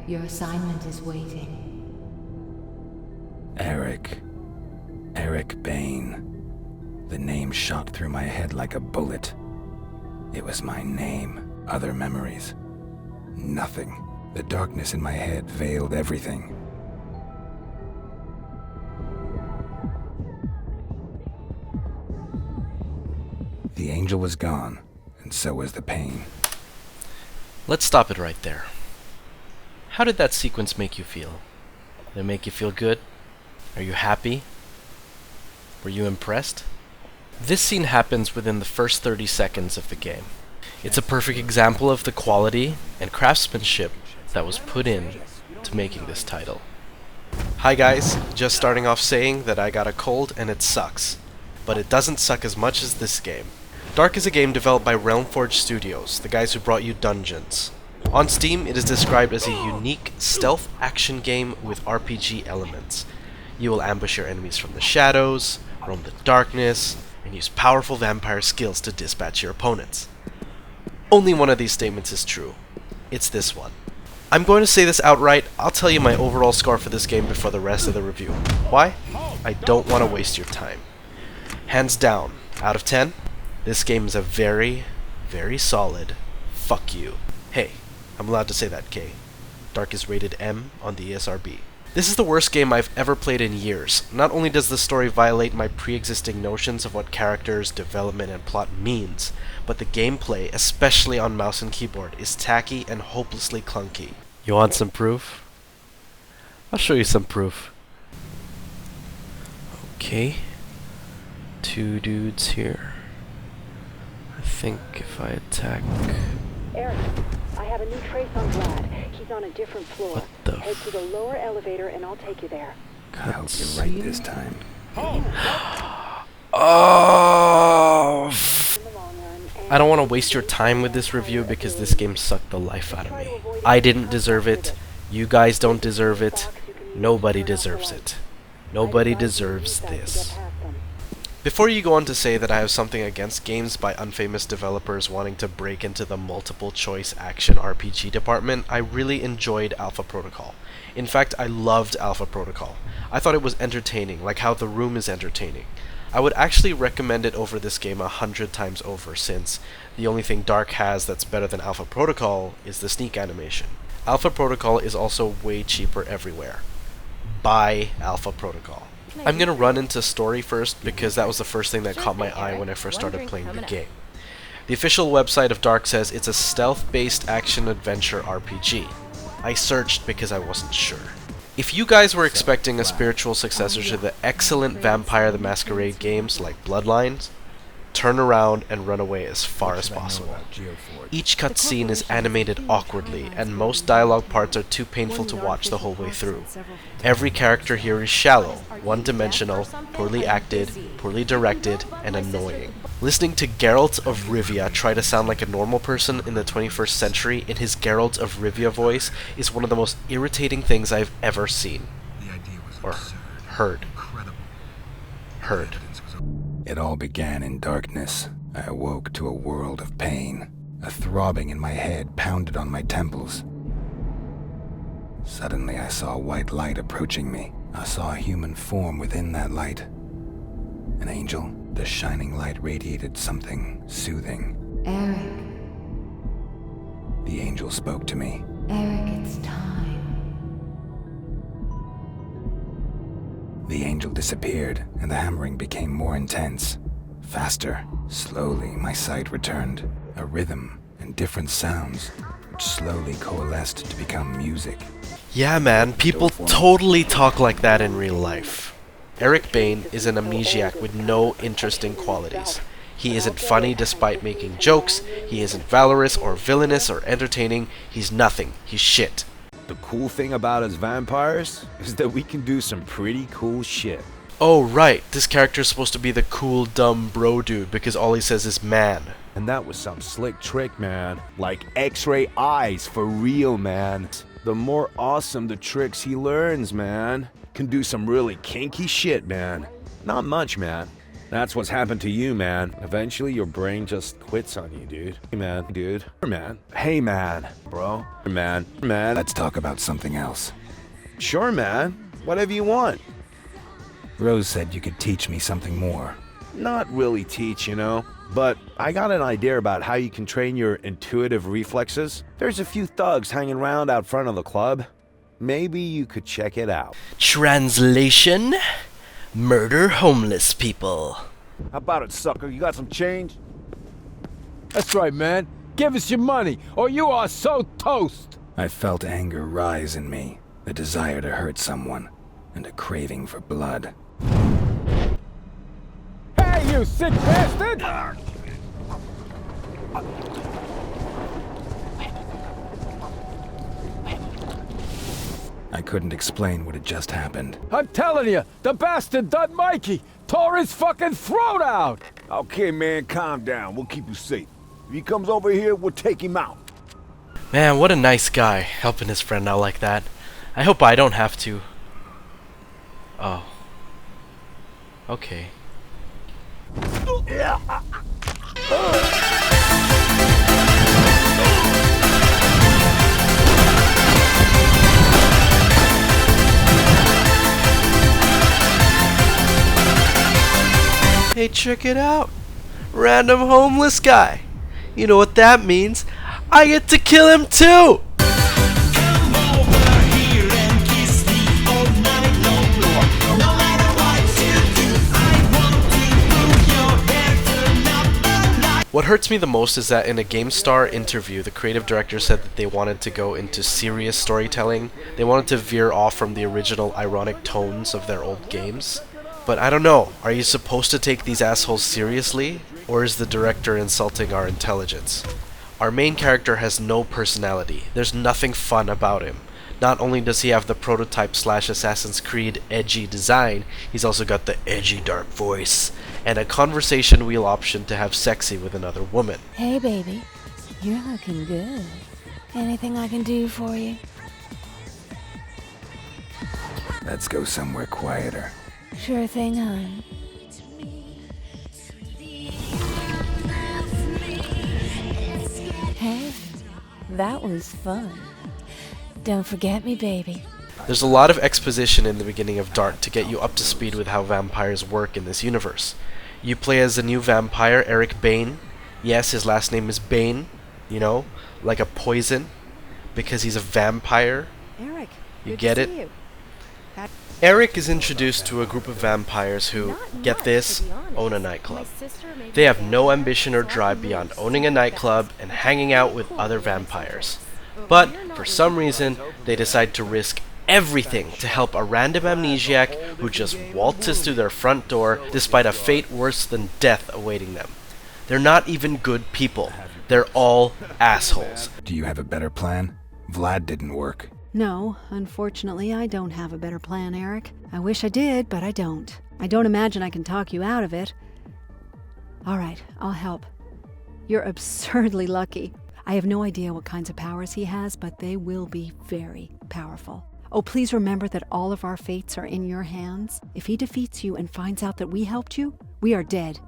Your assignment is waiting. Eric. Eric Bain. The name shot through my head like a bullet. It was my name. Other memories. Nothing. The darkness in my head veiled everything. The angel was gone, and so was the pain. Let's stop it right there. How did that sequence make you feel? Did it make you feel good? Are you happy? Were you impressed? This scene happens within the first 30 seconds of the game. It's a perfect example of the quality and craftsmanship that was put in to making this title. Hi guys, just starting off saying that I got a cold and it sucks. But it doesn't suck as much as this game. Dark is a game developed by Realmforge Studios, the guys who brought you Dungeons. On Steam, it is described as a unique stealth action game with RPG elements. You will ambush your enemies from the shadows, roam the darkness, and use powerful vampire skills to dispatch your opponents. Only one of these statements is true. It's this one. I'm going to say this outright. I'll tell you my overall score for this game before the rest of the review. Why? I don't want to waste your time. Hands down, out of 10, this game is a very, very solid fuck you. Hey, I'm allowed to say that, K. Dark is rated M on the ESRB. This is the worst game I've ever played in years. Not only does the story violate my pre-existing notions of what characters, development, and plot means, but the gameplay, especially on mouse and keyboard, is tacky and hopelessly clunky. You want some proof? I'll show you some proof. Okay. 2 dudes here. I think if I attack... Eric, I have a new trace on Vlad. He's on a different floor. What the Head to the lower elevator and I'll take you there. I hope you're right this time. Oh! In the long run, and I don't want to waste your time with this review because this game sucked the life out of me. I didn't deserve it. You guys don't deserve it. Nobody deserves it. Nobody deserves this. Before you go on to say that I have something against games by unfamous developers wanting to break into the multiple choice action RPG department, I really enjoyed Alpha Protocol. In fact, I loved Alpha Protocol. I thought it was entertaining, like how The Room is entertaining. I would actually recommend it over this game 100 times over, since the only thing Dark has that's better than Alpha Protocol is the sneak animation. Alpha Protocol is also way cheaper everywhere. Buy Alpha Protocol. I'm gonna run into story first because that was the first thing that caught my eye when I first started playing the game. The official website of Dark says it's a stealth-based action-adventure RPG. I searched because I wasn't sure. If you guys were expecting a spiritual successor to the excellent Vampire the Masquerade games like Bloodlines, turn around and run away as far as possible. Each cutscene is animated awkwardly, and most dialogue parts are too painful to watch the whole way through. Every character here is shallow, one-dimensional, poorly acted, poorly directed, and annoying. Listening to Geralt of Rivia try to sound like a normal person in the 21st century in his Geralt of Rivia voice is one of the most irritating things I've ever seen. Or heard. It all began in darkness. I awoke to a world of pain. A throbbing in my head pounded on my temples. Suddenly I saw a white light approaching me. I saw a human form within that light. An angel. The shining light radiated something soothing. Eric, The angel spoke to me. Eric, it's time. The angel disappeared, and the hammering became more intense. Faster. Slowly, my sight returned. A rhythm and different sounds, which slowly coalesced to become music. Yeah man, people totally talk like that in real life. Eric Bain is an amnesiac with no interesting qualities. He isn't funny despite making jokes, he isn't valorous or villainous or entertaining, he's nothing, he's shit. The cool thing about us vampires is that we can do some pretty cool shit. Oh right, this character is supposed to be the cool dumb bro dude because all he says is man. And that was some slick trick, man. Like X-ray eyes for real, man. The more awesome the tricks he learns, man. Can do some really kinky shit, man. Not much, man. That's what's happened to you, man. Eventually, your brain just quits on you, dude. Hey, man. Dude. Man. Hey, man. Bro. Man. Let's talk about something else. Sure, man. Whatever you want. Rose said you could teach me something more. Not really teach, you know. But I got an idea about how you can train your intuitive reflexes. There's a few thugs hanging around out front of the club. Maybe you could check it out. Translation: murder homeless people. How about it, sucker? You got some change? That's right, man. Give us your money, or you are so toast. I felt anger rise in me, the desire to hurt someone, and a craving for blood. Hey, you sick bastard! I couldn't explain what had just happened. I'm telling you, the bastard done Mikey. Tore his fucking throat out. Okay, man, calm down. We'll keep you safe. If he comes over here, we'll take him out. Man, what a nice guy, helping his friend out like that. I hope I don't have to. Oh. Okay. Hey, check it out. Random homeless guy. You know what that means? I get to kill him too! What hurts me the most is that in a GameStar interview, the creative director said that they wanted to go into serious storytelling. They wanted to veer off from the original ironic tones of their old games. But I don't know, are you supposed to take these assholes seriously? Or is the director insulting our intelligence? Our main character has no personality. There's nothing fun about him. Not only does he have the prototype / Assassin's Creed edgy design, he's also got the edgy dark voice, and a conversation wheel option to have sexy with another woman. Hey, baby. You're looking good. Anything I can do for you? Let's go somewhere quieter. Sure thing, hon. Hey, that was fun. Don't forget me, baby. There's a lot of exposition in the beginning of Dark to get you up to speed with how vampires work in this universe. You play as a new vampire, Eric Bane. Yes, his last name is Bane, you know, like a poison, because he's a vampire. Eric, You good get to it? see you. Eric is introduced to a group of vampires who, Not get much, this, to be honest. own a My nightclub. sister made They me have feel no like ambition or it's all drive the beyond moves owning a so nightclub fast. and hanging out with Cool, other really vampires. eccentric. But we're not for some really reason, they decide to risk everything to help a random amnesiac who just waltzes through their front door despite a fate worse than death awaiting them. They're not even good people. They're all assholes. Do you have a better plan? Vlad didn't work. No, unfortunately, I don't have a better plan, Eric. I wish I did, but I don't. I don't imagine I can talk you out of it. All right, I'll help. You're absurdly lucky. I have no idea what kinds of powers he has, but they will be very powerful. Oh, please remember that all of our fates are in your hands. If he defeats you and finds out that we helped you, we are dead.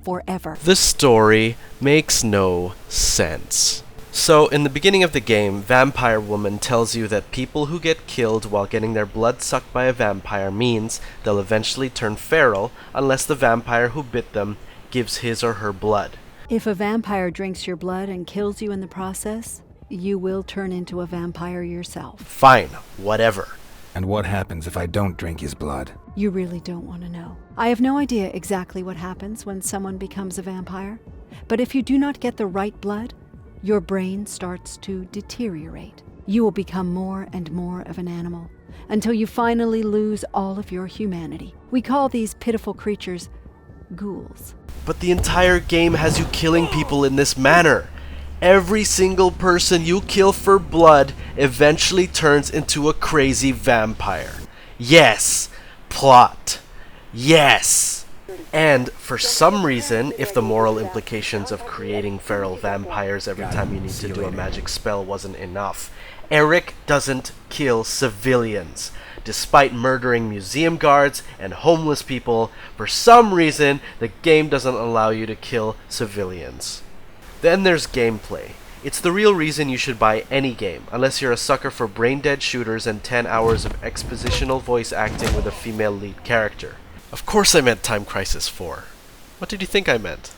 Forever. The story makes no sense. So, in the beginning of the game, Vampire Woman tells you that people who get killed while getting their blood sucked by a vampire means they'll eventually turn feral unless the vampire who bit them gives his or her blood. If a vampire drinks your blood and kills you in the process, you will turn into a vampire yourself. Fine, whatever. And what happens if I don't drink his blood? You really don't want to know. I have no idea exactly what happens when someone becomes a vampire, but if you do not get the right blood, your brain starts to deteriorate. You will become more and more of an animal until you finally lose all of your humanity. We call these pitiful creatures ghouls. But the entire game has you killing people in this manner. Every single person you kill for blood eventually turns into a crazy vampire. Yes, plot. Yes. And for some reason, if the moral implications of creating feral vampires every time you need to do a magic spell wasn't enough, Eric doesn't kill civilians. Despite murdering museum guards and homeless people, for some reason, the game doesn't allow you to kill civilians. Then there's gameplay. It's the real reason you should buy any game, unless you're a sucker for brain-dead shooters and 10 hours of expositional voice acting with a female lead character. Of course I meant Time Crisis 4. What did you think I meant?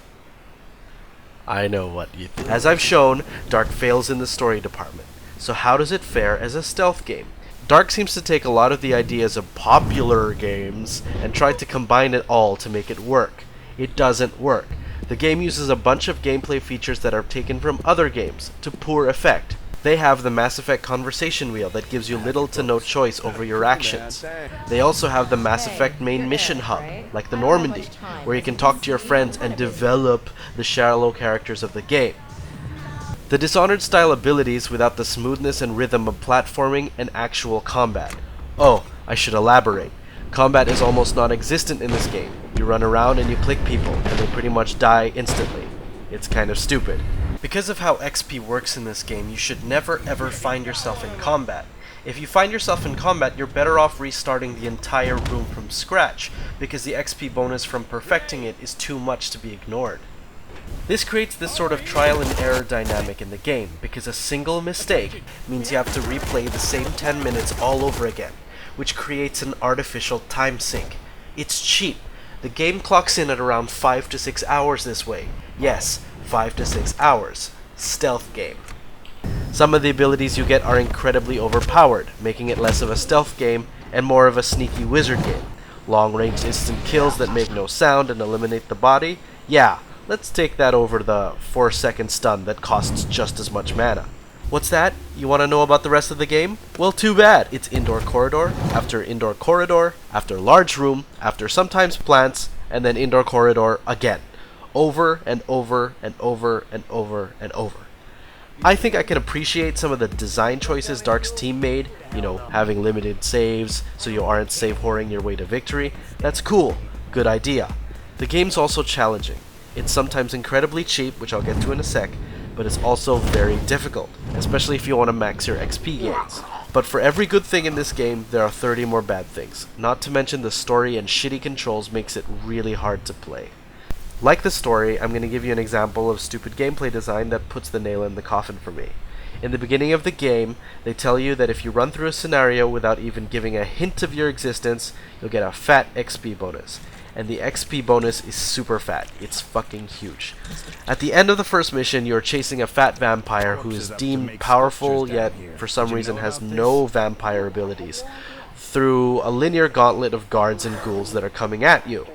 I know what you think. As I've shown, Dark fails in the story department. So how does it fare as a stealth game? Dark seems to take a lot of the ideas of popular games and try to combine it all to make it work. It doesn't work. The game uses a bunch of gameplay features that are taken from other games, to poor effect. They have the Mass Effect conversation wheel that gives you little to no choice over your actions. They also have the Mass Effect main mission hub, like the Normandy, where you can talk to your friends and develop the shallow characters of the game. The Dishonored style abilities without the smoothness and rhythm of platforming and actual combat. Oh, I should elaborate. Combat is almost non-existent in this game. You run around and you click people, and they pretty much die instantly. It's kind of stupid. Because of how XP works in this game, you should never ever find yourself in combat. If you find yourself in combat, you're better off restarting the entire room from scratch, because the XP bonus from perfecting it is too much to be ignored. This creates this sort of trial and error dynamic in the game, because a single mistake means you have to replay the same 10 minutes all over again, which creates an artificial time sink. It's cheap. The game clocks in at around 5 to 6 hours this way. Yes, 5 to 6 hours. Stealth game. Some of the abilities you get are incredibly overpowered, making it less of a stealth game and more of a sneaky wizard game. Long-range instant kills that make no sound and eliminate the body? Yeah, let's take that over the 4-second stun that costs just as much mana. What's that? You want to know about the rest of the game? Well, too bad. It's indoor corridor, after large room, after sometimes plants, and then indoor corridor again. Over and over and over and over and over. I think I can appreciate some of the design choices Dark's team made, you know, having limited saves so you aren't save whoring your way to victory. That's cool. Good idea. The game's also challenging. It's sometimes incredibly cheap, which I'll get to in a sec, but it's also very difficult, especially if you want to max your XP gains. But for every good thing in this game, there are 30 more bad things. Not to mention the story and shitty controls makes it really hard to play. Like the story, I'm going to give you an example of stupid gameplay design that puts the nail in the coffin for me. In the beginning of the game, they tell you that if you run through a scenario without even giving a hint of your existence, you'll get a fat XP bonus. And the XP bonus is super fat. It's fucking huge. At the end of the first mission, you're chasing a fat vampire who is deemed powerful, yet for some reason has no vampire abilities, through a linear gauntlet of guards and ghouls that are coming at you.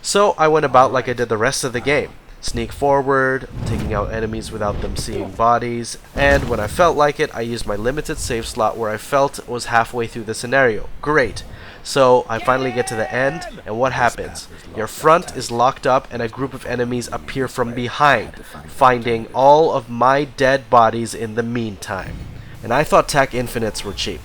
So I went about like I did the rest of the game. Sneak forward, taking out enemies without them seeing bodies, and when I felt like it, I used my limited save slot where I felt was halfway through the scenario. Great. So I finally get to the end, and what happens? Your front is locked up and a group of enemies appear from behind, finding all of my dead bodies in the meantime. And I thought TAC Infinites were cheap.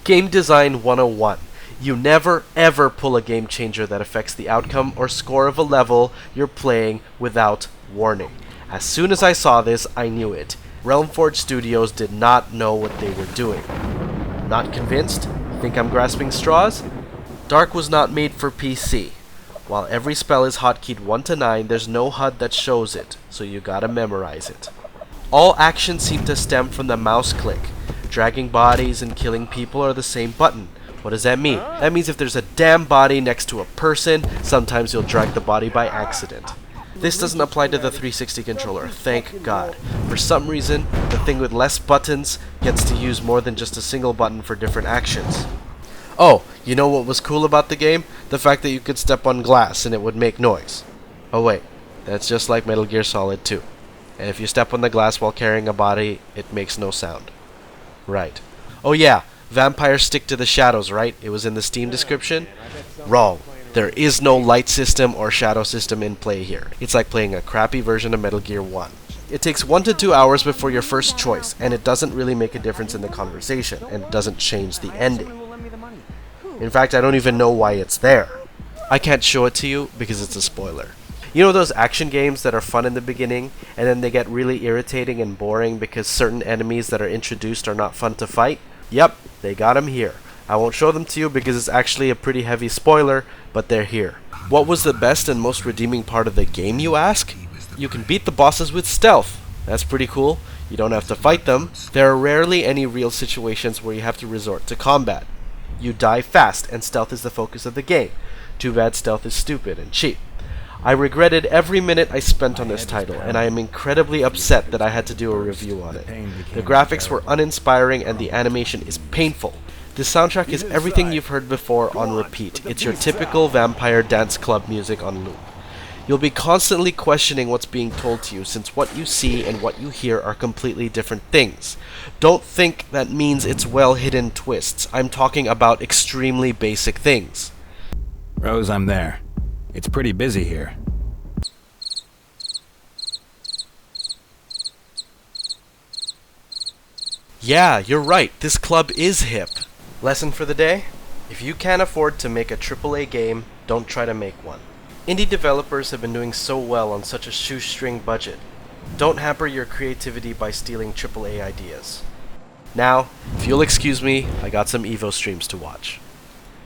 Game Design 101. You never ever pull a game changer that affects the outcome or score of a level you're playing without warning. As soon as I saw this, I knew it. Realmforge Studios did not know what they were doing. Not convinced? Think I'm grasping straws? Dark was not made for PC. While every spell is hotkeyed 1 to 9, there's no HUD that shows it, so you gotta memorize it. All actions seem to stem from the mouse click. Dragging bodies and killing people are the same button. What does that mean? That means if there's a damn body next to a person, sometimes you'll drag the body by accident. This doesn't apply to the 360 controller, thank God. For some reason, the thing with less buttons gets to use more than just a single button for different actions. Oh, you know what was cool about the game? The fact that you could step on glass and it would make noise. Oh wait, that's just like Metal Gear Solid 2. And if you step on the glass while carrying a body, it makes no sound. Right. Oh yeah, vampires stick to the shadows, right? It was in the Steam description? Wrong. There is no light system or shadow system in play here. It's like playing a crappy version of Metal Gear 1. It takes 1 to 2 hours before your first choice, and it doesn't really make a difference in the conversation, and it doesn't change the ending. In fact, I don't even know why it's there. I can't show it to you because it's a spoiler. You know those action games that are fun in the beginning, and then they get really irritating and boring because certain enemies that are introduced are not fun to fight? Yep, they got them here. I won't show them to you because it's actually a pretty heavy spoiler, but they're here. What was the best and most redeeming part of the game, you ask? You can beat the bosses with stealth. That's pretty cool. You don't have to fight them. There are rarely any real situations where you have to resort to combat. You die fast, and stealth is the focus of the game. Too bad stealth is stupid and cheap. I regretted every minute I spent on this title, and I am incredibly upset that I had to do a review on it. The graphics were uninspiring and the animation is painful. The soundtrack is everything you've heard before on repeat. It's your typical vampire dance club music on loop. You'll be constantly questioning what's being told to you, since what you see and what you hear are completely different things. Don't think that means it's well-hidden twists. I'm talking about extremely basic things. Rose, I'm there. It's pretty busy here. Yeah, you're right. This club is hip. Lesson for the day? If you can't afford to make a AAA game, don't try to make one. Indie developers have been doing so well on such a shoestring budget. Don't hamper your creativity by stealing AAA ideas. Now, if you'll excuse me, I got some Evo streams to watch.